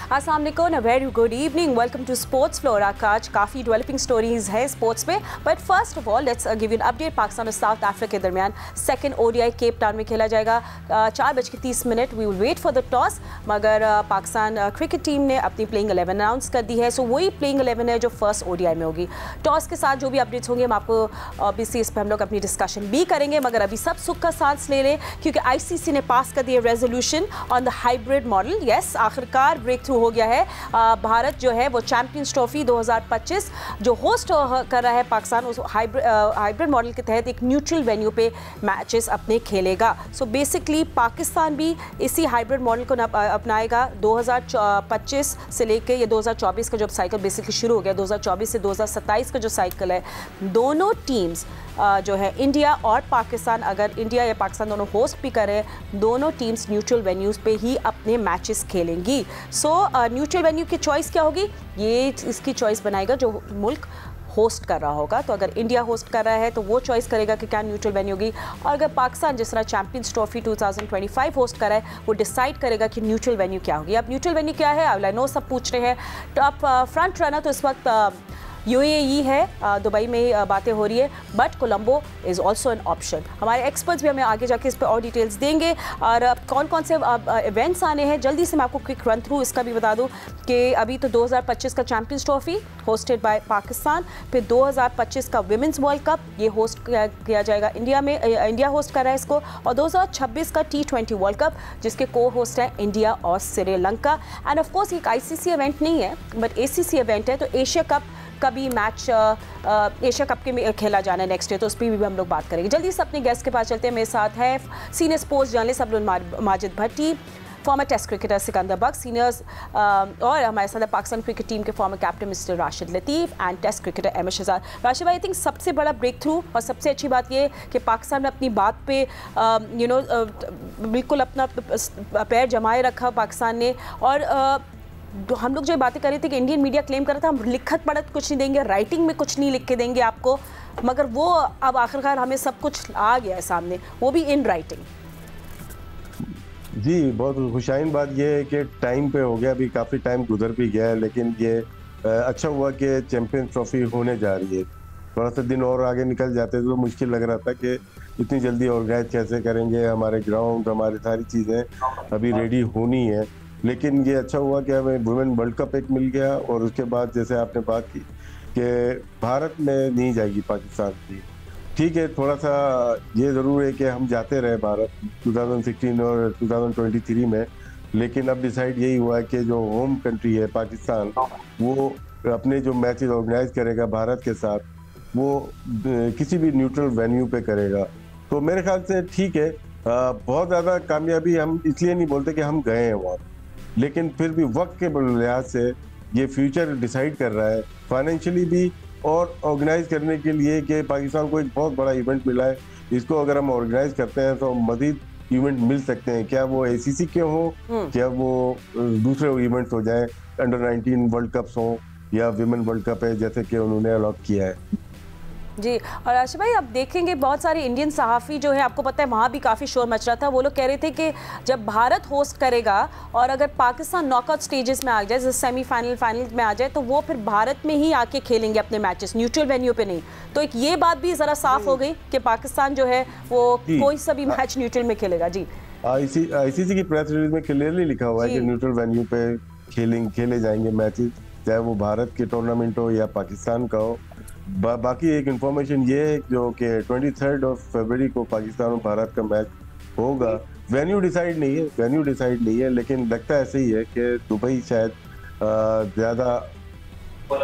अस्सलाम वालेकुम, very good evening, welcome to sports floor. आज काफ़ी डेवलपिंग स्टोरीज है स्पोर्ट्स में, but first of all let's give you an update. Pakistan और साउथ अफ्रीका के दरमियान सेकंड ओडीआई केप टाउन में खेला जाएगा 4:30। We will wait for the toss, मगर पाकिस्तान क्रिकेट टीम ने अपनी प्लेइंग 11 अनाउंस कर दी है। सो वही प्लेइंग 11 है जो फर्स्ट ओडीआई में होगी। टॉस के साथ जो भी अपडेट्स होंगे हम आपको ऑब्वियसली इस पर हम लोग अपनी डिस्कशन भी करेंगे, मगर अभी सब सुख का सांस ले लें क्योंकि आईसीसी ने पास कर दिया resolution on the hybrid model. Yes, आखिरकार ब्रेक थ्रू हो गया है। भारत जो है वो चैंपियंस ट्रॉफी 2025 जो होस्ट कर रहा है पाकिस्तान, उस हाइब्रिड मॉडल के तहत एक न्यूट्रल वेन्यू पे मैचेस अपने खेलेगा। सो बेसिकली पाकिस्तान भी इसी हाइब्रिड मॉडल को अपनाएगा। 2025 से लेके ये 2024 का जो साइकिल बेसिकली शुरू हो गया, 2024 से 2027 का जो साइकिल है, दोनों टीम्स जो है इंडिया और पाकिस्तान, अगर इंडिया या पाकिस्तान दोनों होस्ट भी करें, दोनों टीम्स न्यूट्रल वेन्यूज़ पे ही अपने मैचेस खेलेंगी। सो न्यूट्रल वेन्यू की चॉइस क्या होगी, ये इसकी चॉइस बनाएगा जो मुल्क होस्ट कर रहा होगा। तो अगर इंडिया होस्ट कर रहा है तो वो चॉइस करेगा कि क्या न्यूट्रल वेन्यू होगी, और अगर पाकिस्तान जिस तरह चैंपियंस ट्रॉफी 2025 होस्ट कर रहा है वो डिसाइड करेगा कि न्यूट्रल वेन्यू क्या होगी। अब न्यूट्रल वेन्यू क्या है, आई नो सब पूछ रहे हैं। टॉप फ्रंट रनर तो इस वक्त यूएई है, दुबई में ही बातें हो रही है, but Colombo is also an option. हमारे एक्सपर्ट्स भी हमें आगे जाके इस पर और डिटेल्स देंगे। और कौन कौन से इवेंट्स आने हैं, जल्दी से मैं आपको क्विक रन थ्रू इसका भी बता दूं कि अभी तो 2025 का champions trophy hosted by Pakistan, फिर 2025 का विमेंस वर्ल्ड कप ये होस्ट किया जाएगा इंडिया में, इंडिया होस्ट कर रहा है इसको, और 2026 का T20 वर्ल्ड कप जिसके को होस्ट हैं इंडिया और श्रीलंका। एंड ऑफ कोर्स एक आईसीसी इवेंट नहीं है बट एसीसी इवेंट है, तो एशिया कप का भी मैच एशिया कप के में खेला जाना है नेक्स्ट ईयर, तो उस पर भी हम लोग बात करेंगे। जल्दी से अपने गेस्ट के पास चलते हैं। मेरे साथ है senior sports journalist Abdul Majid Bhatti, former test cricketer Sikandar Bakhsh, seniors और हमारे साथ पाकिस्तान क्रिकेट टीम के former captain mister Rashid Latif and test cricketer Ahmed Shehzad. Rashid भाई, आई थिंक सबसे बड़ा ब्रेक थ्रू और सबसे अच्छी बात ये कि पाकिस्तान ने अपनी बात पे बिल्कुल अपना पैर जमाए रखा पाकिस्तान ने, और हम लोग जो बातें कर रहे थे कि इंडियन मीडिया क्लेम कर रहा था हम लिखत पढ़त कुछ नहीं देंगे, राइटिंग में कुछ नहीं लिख के देंगे आपको, मगर वो अब आखिरकार हमें सब कुछ आ गया है सामने, वो भी इन राइटिंग। जी, बहुत खुशाइन बात ये है कि टाइम पे हो गया, अभी काफ़ी टाइम गुजर भी गया है, लेकिन ये अच्छा हुआ कि चैंपियंस ट्रॉफी होने जा रही है। थोड़ा सा दिन और आगे निकल जाते तो मुश्किल लग रहा था कि इतनी जल्दी ऑर्गेनाइज कैसे करेंगे, हमारे ग्राउंड हमारी सारी चीज़ें अभी रेडी होनी है, लेकिन ये अच्छा हुआ कि हमें वुमेन वर्ल्ड कप एक मिल गया। और उसके बाद जैसे आपने बात की कि भारत में नहीं जाएगी पाकिस्तान की, ठीक है, थोड़ा सा ये ज़रूर है कि हम जाते रहे भारत 2016 और 2023 में, लेकिन अब डिसाइड यही हुआ है कि जो होम कंट्री है पाकिस्तान, वो अपने जो मैचेस ऑर्गेनाइज करेगा भारत के साथ, वो किसी भी न्यूट्रल वेन्यू पे करेगा। तो मेरे ख्याल से ठीक है। बहुत ज़्यादा कामयाबी हम इसलिए नहीं बोलते कि हम गए हैं वहाँ, लेकिन फिर भी वक्त के लिहाज से ये फ्यूचर डिसाइड कर रहा है फाइनेंशियली भी और ऑर्गेनाइज करने के लिए कि पाकिस्तान को एक बहुत बड़ा इवेंट मिला है, इसको अगर हम ऑर्गेनाइज करते हैं तो मजीद इवेंट मिल सकते हैं। क्या वो एसीसी के हो, क्या वो दूसरे इवेंट्स हो जाए, अंडर 19 वर्ल्ड कप्स हो या विमेन वर्ल्ड कप है जैसे कि उन्होंने अलॉट किया है। जी, और आशिफ भाई आप देखेंगे बहुत सारे इंडियन सहाफ़ी जो है, आपको पता है वहाँ भी काफ़ी शोर मच रहा था, वो लोग कह रहे थे कि जब भारत होस्ट करेगा और अगर पाकिस्तान नॉकआउट स्टेजेस में आ जाए, जैसे सेमीफाइनल फाइनल में आ जाए, तो वो फिर भारत में ही आके खेलेंगे अपने मैचेस, न्यूट्रल वेन्यू पे नहीं। तो एक ये बात भी ज़रा साफ हो गई कि पाकिस्तान जो है वो कोई सा भी मैच न्यूट्रल में खेलेगा। जी, आईसीसी की प्रेस रिलीज में क्लियरली लिखा हुआ है कि न्यूट्रल वेन्यू पे खेले जाएंगे मैचेस, चाहे वो भारत के टूर्नामेंट हो या पाकिस्तान का हो। बाकी एक इन्फॉर्मेशन ये है जो कि 23 फरवरी को पाकिस्तान और भारत का मैच होगा। वेन्यू डिसाइड नहीं है, लेकिन लगता ऐसे ही है कि दुबई शायद ज़्यादा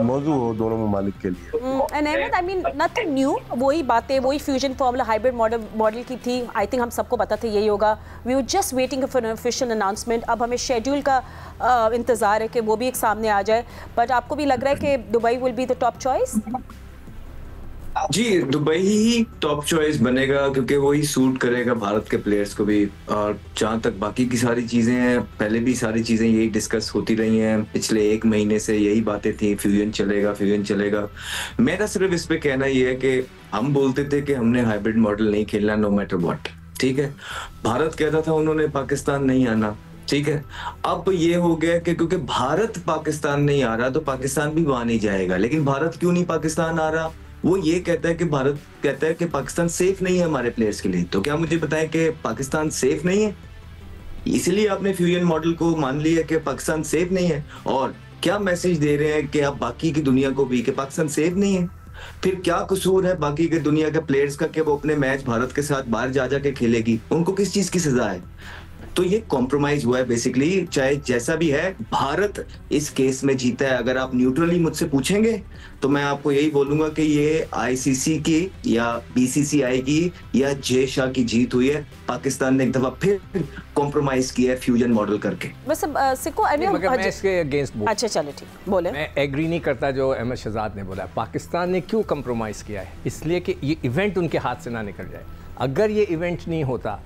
मौजू हो दोनों ममालिक के लिए। And Ahmad, I mean nothing new, वही बातें, वही फ्यूजन फार्मूला हाइब्रिड मॉडल की थी। आई थिंक हम सबको पता था यही होगा। We were just waiting for an official announcement. अब हमें शेड्यूल का इंतज़ार है कि वो भी एक सामने आ जाए। बट आपको भी लग रहा है कि Dubai will be the top choice? जी, दुबई ही टॉप चॉइस बनेगा क्योंकि वही सूट करेगा भारत के प्लेयर्स को भी। और जहाँ तक बाकी की सारी चीजें हैं, पहले भी सारी चीजें यही डिस्कस होती रही हैं, पिछले 1 महीने से यही बातें थी, फ्यूजन चलेगा। मेरा सिर्फ इस पे कहना ये है कि हम बोलते थे कि हमने हाइब्रिड मॉडल नहीं खेलना नो मैटर व्हाट, ठीक है। भारत कहता था उन्होंने पाकिस्तान नहीं आना, ठीक है, अब ये हो गया कि क्योंकि भारत पाकिस्तान नहीं आ रहा तो पाकिस्तान भी वहां नहीं जाएगा। लेकिन भारत क्यों नहीं पाकिस्तान आ रहा? वो ये कहता है कि भारत कहता है कि पाकिस्तान सेफ नहीं है हमारे प्लेयर्स के लिए। तो क्या मुझे बताएं कि पाकिस्तान सेफ नहीं है? इसलिए आपने फ्यूजन मॉडल को मान लिया कि पाकिस्तान सेफ नहीं है। और क्या मैसेज दे रहे हैं कि आप बाकी की दुनिया को भी कि पाकिस्तान सेफ नहीं है? फिर क्या कसूर है बाकी के दुनिया के प्लेयर्स का कि वो अपने मैच भारत के साथ बाहर जा जाके खेलेगी? उनको किस चीज की सजा है? तो ये कॉम्प्रोमाइज हुआ है बेसिकली। चाहे जैसा भी है, भारत इस केस में जीता है। अगर आप न्यूट्रली मुझसे पूछेंगे तो मैं आपको यही बोलूंगा कि ये आईसीसी की या बीसीसीआई की या जय शाह की जीत हुई है। पाकिस्तान ने एक दफा फिर कॉम्प्रोमाइज किया है फ्यूजन मॉडल करके। बस सिक्को मगर मैं इसके अगेंस्ट बोल, अच्छा चलो ठीक बोले। मैं एग्री नहीं करता जो अहमद शहजाद ने बोला। पाकिस्तान ने क्यों कॉम्प्रोमाइज़ किया है? इसलिए कि ये इवेंट उनके हाथ से ना निकल जाए। अगर ये इवेंट नहीं होता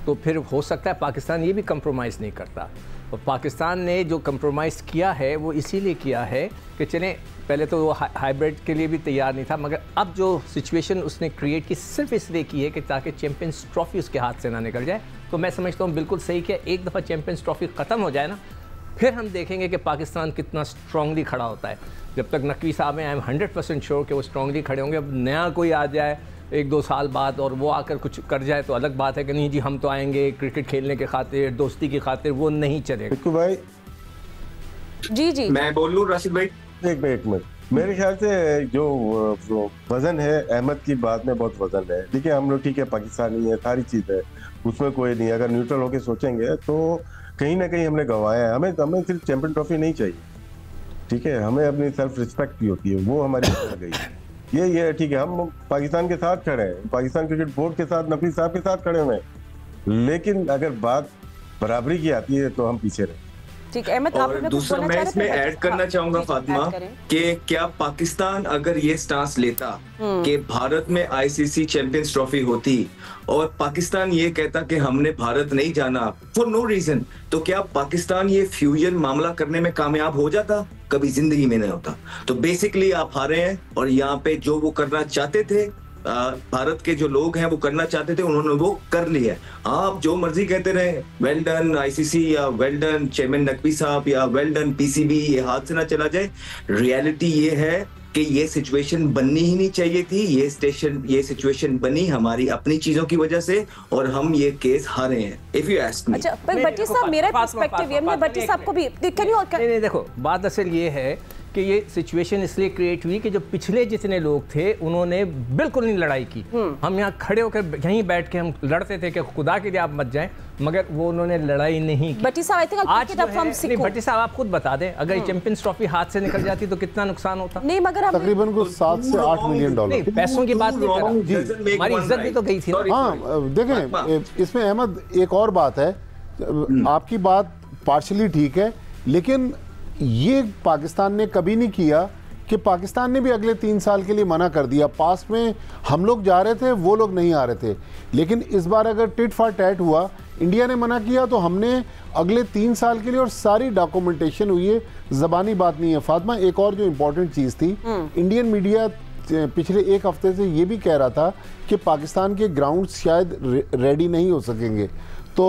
तो फिर हो सकता है पाकिस्तान ये भी कंप्रोमाइज़ नहीं करता। और पाकिस्तान ने जो कंप्रोमाइज़ किया है वो इसीलिए किया है कि चलें, पहले तो वो हाइब्रिड के लिए भी तैयार नहीं था, मगर अब जो सिचुएशन उसने क्रिएट की सिर्फ इसलिए की है कि ताकि चैम्पियंस ट्रॉफी उसके हाथ से ना निकल जाए। तो मैं समझता हूँ बिल्कुल सही किया। एक दफ़ा चैम्पियंस ट्रॉफी ख़त्म हो जाए ना, फिर हम देखेंगे कि पाकिस्तान कितना स्ट्रांगली खड़ा होता है। जब तक नकवी साहब हैं, आई एम 100% श्योर कि वो स्ट्रांगली खड़े होंगे। अब नया कोई आ जाए 1-2 साल बाद और वो आकर कुछ कर जाए तो अलग बात है कि नहीं जी हम तो आएंगे क्रिकेट खेलने के खातिर, दोस्ती की खातिर, वो नहीं चलेगा। बिल्कुल भाई। जी मैं बोल लूं राशिद भाई? एक मिनट। मेरे ख्याल से जो वजन है, अहमद की बात में बहुत वजन है। देखिए हम लोग ठीक है, पाकिस्तानी है, सारी चीज है, उसमें कोई नहीं। अगर न्यूट्रल होकर सोचेंगे तो कहीं ना कहीं हमने गंवाया है। हमें सिर्फ चैंपियन ट्रॉफी नहीं चाहिए, ठीक है, हमें अपनी सेल्फ रिस्पेक्ट भी होती है, वो हमारी गई है। ये ठीक है, हम पाकिस्तान के साथ खड़े हैं, पाकिस्तान क्रिकेट बोर्ड के साथ, नकवी साहब के साथ खड़े हुए हैं। लेकिन अगर बात बराबरी की आती है तो हम पीछे रहे। ठीक है। और दूसरा मैं इसमें ऐड करना चाहूंगा फातिमा कि क्या पाकिस्तान अगर ये स्टांस लेता कि भारत में आईसीसी चैंपियंस ट्रॉफी होती और पाकिस्तान ये कहता कि हमने भारत नहीं जाना फॉर नो रीजन, तो क्या पाकिस्तान ये फ्यूजन मामला करने में कामयाब हो जाता? कभी जिंदगी में नहीं होता। तो बेसिकली आप हारे हैं और यहाँ पे जो वो करना चाहते थे, भारत के जो लोग हैं वो करना चाहते थे, उन्होंने वो कर लिया। आप जो मर्जी कहते रहे, वेल डन आईसीसी या वेल डन चेयरमैन नकवी साहब या वेल डन पीसीबी, ये हाथ से ना चला जाए। रियलिटी ये है कि ये सिचुएशन बननी ही नहीं चाहिए थी। ये सिचुएशन बनी हमारी अपनी चीजों की वजह से और हम ये केस हारे हैं। If you ask me. अच्छा पर भट्टी साहब, मेरा पर्सपेक्टिव ये, मैं भट्टी साहब को भी नहीं, देखो बात असल ये है कि ये सिचुएशन इसलिए क्रिएट हुई कि जो पिछले जितने लोग थे उन्होंने बिल्कुल नहीं लड़ाई की। हम यहाँ खड़े होकर यहीं बैठ के हम लड़ते थे कि खुदा के लिए आप मत जाएं, मगर वो उन्होंने लड़ाई नहीं की। भट्टी साहब, आज भट्टी साहब आप खुद बता दें, अगर चैंपियंस ट्रॉफी हाथ से निकल जाती तो कितना नुकसान होता? नहीं, मगर तकरीबन कुछ 7 से 8 मिलियन डॉलर। पैसों की बात नहीं कर रहा, हमारी इज्जत भी तो गई थी। हाँ देखें, इसमें अहमद एक और बात है, आपकी बात पार्शली ठीक है, लेकिन ये पाकिस्तान ने कभी नहीं किया कि पाकिस्तान ने भी अगले 3 साल के लिए मना कर दिया। पास में हम लोग जा रहे थे, वो लोग नहीं आ रहे थे। लेकिन इस बार अगर टिट फॉर टैट हुआ, इंडिया ने मना किया तो हमने अगले 3 साल के लिए, और सारी डॉक्यूमेंटेशन हुई है, ज़बानी बात नहीं है। फातिमा, एक और जो इम्पोर्टेंट चीज़ थी, इंडियन मीडिया पिछले 1 हफ्ते से ये भी कह रहा था कि पाकिस्तान के ग्राउंड शायद रेडी नहीं हो सकेंगे। तो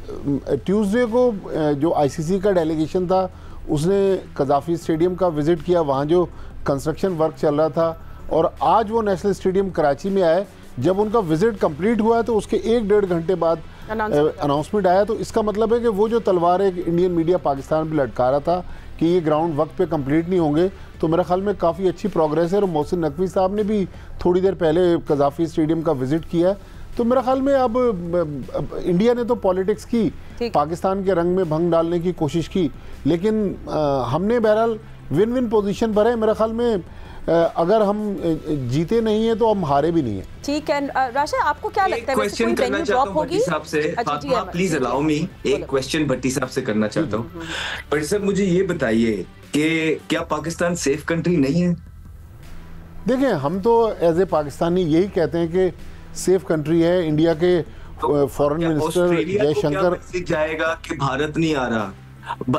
ट्यूसडे को जो आईसीसी का डेलीगेशन था उसने कज़ाफ़ी स्टेडियम का विज़िट किया, वहाँ जो कंस्ट्रक्शन वर्क चल रहा था, और आज वो नेशनल स्टेडियम कराची में आए। जब उनका विज़िट कंप्लीट हुआ है तो उसके 1-1.5 घंटे बाद अनाउंसमेंट आया। तो इसका मतलब है कि वो जो तलवार एक इंडियन मीडिया पाकिस्तान पर लटका रहा था कि ये ग्राउंड वक्त पे कंप्लीट नहीं होंगे, तो मेरे ख्याल में काफ़ी अच्छी प्रोग्रेस है। और मोहसिन नकवी साहब ने भी थोड़ी देर पहले कज़ाफ़ी स्टेडियम का विज़िट किया है। तो मेरा ख्याल में अब इंडिया ने तो पॉलिटिक्स की, पाकिस्तान के रंग में भंग डालने की कोशिश की, लेकिन हमने बहरहाल विन विन पोजीशन पर है। मेरे ख्याल में अगर हम जीते नहीं है तो हम हारे भी नहीं है। ठीक है राशा, आपको क्या लगता है क्वेश्चन करना चाहता हूं भट्टी साहब से। फातिमा प्लीज अलाउ मी, एक क्वेश्चन भट्टी साहब से करना चाहता हूं। भट्टी साहब मुझे ये बताइए कि क्या पाकिस्तान सेफ कंट्री नहीं है? देखें, हम तो एज ए पाकिस्तानी यही कहते हैं कि सेफ कंट्री है। इंडिया के फॉरेन मिनिस्टर जयशंकर जाएगा कि भारत नहीं आ रहा,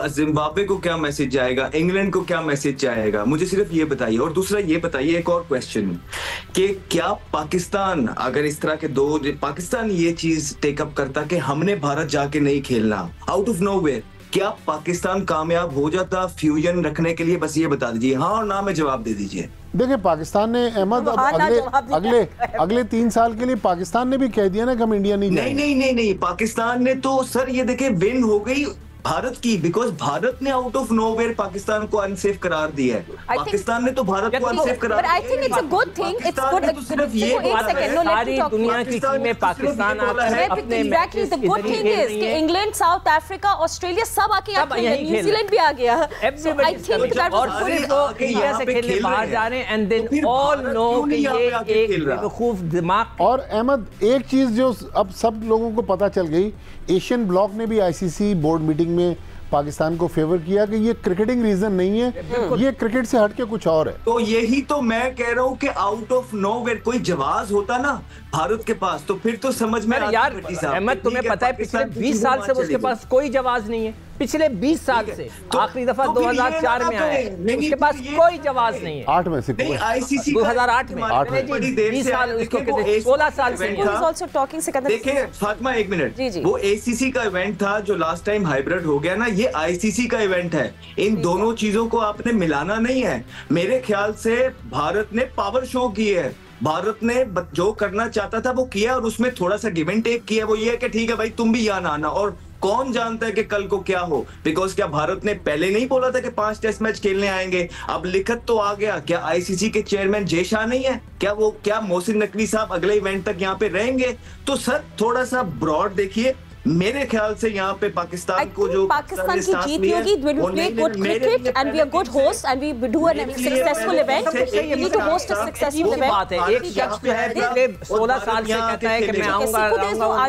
जिम्बाब्वे को क्या मैसेज जाएगा, इंग्लैंड को क्या मैसेज जाएगा, मुझे सिर्फ ये बताइए। और दूसरा ये बताइए, एक और क्वेश्चन, कि क्या पाकिस्तान, अगर इस तरह के पाकिस्तान ये चीज टेकअप करता कि हमने भारत जाके नहीं खेलना, आउट ऑफ नोवेयर, क्या पाकिस्तान कामयाब हो जाता फ्यूजन रखने के लिए? बस ये बता दीजिए, हाँ और ना में जवाब दे दीजिए। देखिए, पाकिस्तान ने अहमद अगले 3 साल के लिए पाकिस्तान ने भी कह दिया ना कि हम इंडिया नहीं जाएंगे। नहीं, पाकिस्तान ने तो सर ये देखे विन हो गई भारत की, बिकॉज भारत ने आउट ऑफ नोवेयर पाकिस्तान को अनसेफ करार दिया है। पाकिस्तान ने तो भारत को अनसेफ करार दिया। I think it's a good thing, it's good. सिर्फ ये सारी दुनिया की टीमें पाकिस्तान अपने exactly the good thing is कि इंग्लैंड, साउथ अफ्रीका, ऑस्ट्रेलिया सब आके यहाँ खेल, न्यूजीलैंड भी आ गया। आई थिंक दैट और फिर वो इंडिया से खेलने बाहर जा रहे हैं, एंड देन ऑल नो कि ये एक बेवकूफ दिमाग। और अहमद, एक चीज जो अब सब लोगों को पता चल गई, एशियन ब्लॉक ने भी आईसीसी बोर्ड मीटिंग में पाकिस्तान को फेवर किया कि ये क्रिकेटिंग रीजन नहीं है, ये क्रिकेट से हटके कुछ और है। तो यही तो मैं कह रहा हूँ कि आउट ऑफ नोवेयर कोई जवाब होता ना भारत के पास, तो फिर तो समझ में यार अहमद, तुम्हें पता है पिछले 20 साल से उसके पास कोई जवाब नहीं है। पिछले 20 साल से आखिरी दफा 2004 में आया, उसके पास कोई जवाब नहीं है। 8 में से कोई, आईसीसी 2008 में, 16 साल से। देखिए फातिमा, एक मिनट, वो एसीसी का इवेंट था जो लास्ट टाइम हाइब्रिड हो गया ना, ये आईसीसी का इवेंट है। इन दोनों चीजों को आपने मिलाना नहीं है। मेरे ख्याल से भारत ने पावर शो की है, भारत ने जो करना चाहता था वो किया, और उसमें थोड़ा सा गिव एंड टेक किया। वो ये है कि ठीक है भाई, तुम भी यहाँ आना, और कौन जानता है कि कल को क्या हो। बिकॉज क्या भारत ने पहले नहीं बोला था कि 5 टेस्ट मैच खेलने आएंगे? अब लिखत तो आ गया। क्या आईसीसी के चेयरमैन जय शाह नहीं है? क्या मोहसिन नकवी साहब अगले इवेंट तक यहाँ पे रहेंगे? तो सर थोड़ा सा ब्रॉड देखिए। मेरे ख्याल से यहाँ पे पाकिस्तान को जो पाकिस्तान की जीत होगी, we will play good cricket and we are good hosts and we do a successful event. We need to host a successful event. बात है, एक शख्स जो है पिछले 16 साल से कहता है कि मैं आऊंगा,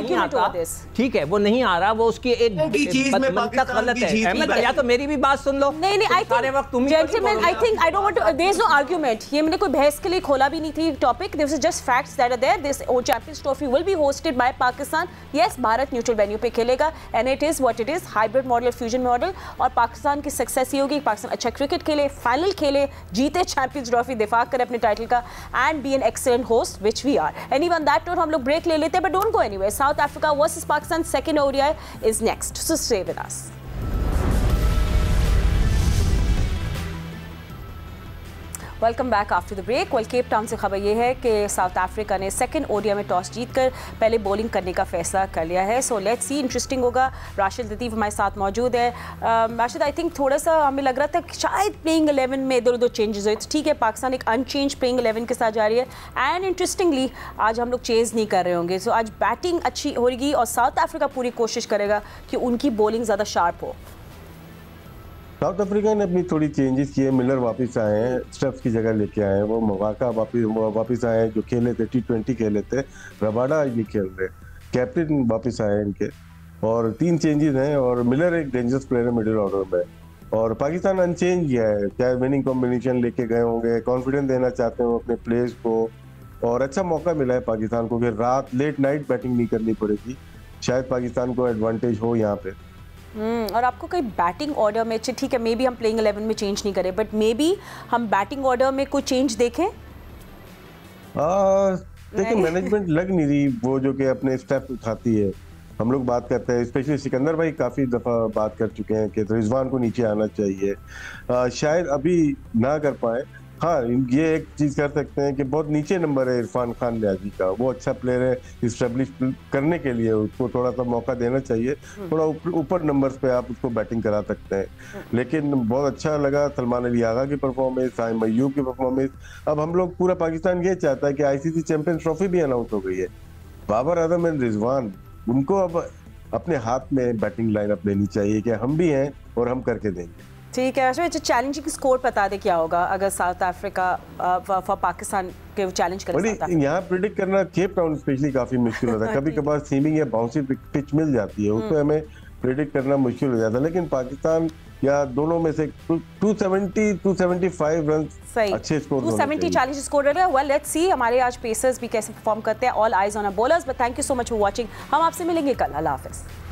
नहीं आता, ठीक है, वो नहीं आ रहा, वो उसकी एक मंतक गलत है। अहमद, या तो मेरी भी बात सुन लो। नहीं, I think gentlemen, I think I don't want to, there is no argument. ये मैंने कोई बहस के लिए खोला भी नहीं थी topic, this is just facts that are there. This Champions Trophy will be hosted by Pakistan. Yes, Bharat neutral venue पे खेलेगा, and it is what it is, hybrid model, fusion model. और पाकिस्तान की सक्सेस ही होगी, पाकिस्तान अच्छा क्रिकेट खेले, final खेले, जीते champions trophy, दिफा करे अपने टाइटल का, and be an excellent host which we are. Anyway, on that note हम लोग ब्रेक ले लेते हैं, but don't go anywhere. South Africa versus Pakistan second ODI is next, so stay with us. Welcome back after the break. Well, Cape Town से खबर ये है कि साउथ अफ्रीका ने सेकंड ओडीआई में टॉस जीतकर पहले बॉलिंग करने का फैसला कर लिया है। सो लेट्स सी, इंटरेस्टिंग होगा। राशिद लतीफ़ हमारे साथ मौजूद है। राशिद, आई थिंक थोड़ा सा हमें लग रहा था कि शायद प्लेइंग 11 में इधर उधर चेंजेस हुए। ठीक है, पाकिस्तान एक अनचेंज प्लेइंग 11 के साथ जा रही है, एंड इंटरेस्टिंगली आज हम लोग चेज़ नहीं कर रहे होंगे। सो आज बैटिंग अच्छी होगी और साउथ अफ्रीका पूरी कोशिश करेगा कि उनकी बॉलिंग ज़्यादा शार्प हो। साउथ अफ्रीका ने अपनी थोड़ी चेंजेस किए, मिलर वापस आए हैं, स्टफ्स की जगह लेके आए हैं, वो मवाका वापस आए हैं जो खेले थे, T20 खेले थे। रबाडा आज नहीं खेल रहे, कैप्टन वापस आए हैं इनके, और 3 चेंजेस हैं, और मिलर एक डेंजरस प्लेयर है मिडिल ऑर्डर में। और पाकिस्तान अनचेंज किया है, क्या विनिंग कॉम्बिनेशन लेके गए होंगे, कॉन्फिडेंस देना चाहते हैं अपने प्लेयर्स को, और अच्छा मौका मिला है पाकिस्तान को कि रात लेट नाइट बैटिंग नहीं करनी पड़ेगी। शायद पाकिस्तान को एडवांटेज हो यहाँ पे। और आपको कहीं बैटिंग ऑर्डर में, ठीक है, मे बी हम प्लेइंग 11 में चेंज नहीं करें, बट मे बी हम बैटिंग ऑर्डर में कोई चेंज देखें। देखिए, मैनेजमेंट लग नहीं रही वो जो कि अपने स्टेप उठाती है। हम लोग बात करते हैं, स्पेशली सिकंदर भाई काफ़ी दफ़ा बात कर चुके हैं कि रिजवान को नीचे आना चाहिए, शायद अभी ना कर पाए। हाँ, ये एक चीज़ कर सकते हैं कि बहुत नीचे नंबर है इरफान खान न्याजी का, वो अच्छा प्लेयर है, इस्टेब्लिश करने के लिए उसको थोड़ा सा मौका देना चाहिए। थोड़ा ऊपर नंबर्स पे आप उसको बैटिंग करा सकते हैं। लेकिन बहुत अच्छा लगा सलमान अली आगा की परफॉर्मेंस, साइम अय्यूब की परफॉर्मेंस। अब हम लोग, पूरा पाकिस्तान ये चाहता है कि आईसीसी चैंपियंस ट्रॉफी भी अनाउंस हो गई है। बाबर आजम एंड रिजवान, उनको अब अपने हाथ में बैटिंग लाइनअप लेनी चाहिए कि हम भी हैं और हम करके देंगे। ठीक है, चैलेंजिंग स्कोर बता दे क्या होगा अगर साउथ अफ्रीका फॉर पाकिस्तान के चैलेंज करें। यहाँ प्रिडिक्ट करना केप टाउन स्पेशली काफी मुश्किल होता है। कभी कभार सीमिंग या बाउंसी पिच मिल जाती है, उसमें हमें प्रिडिक्ट करना मुश्किल हो जाता है। लेकिन पाकिस्तान या दोनों में से 270-275 रन अच्छे स्कोर, 270 चैलेंज स्कोर रहेगा। वेल, लेट्स सी हमारे आज पेसर्स भी कैसे परफॉर्म करते हैं। All eyes on a bowlers, but thank you so much for watching. हम आपसे मिलेंगे कल। अल्लाह हाफिज़।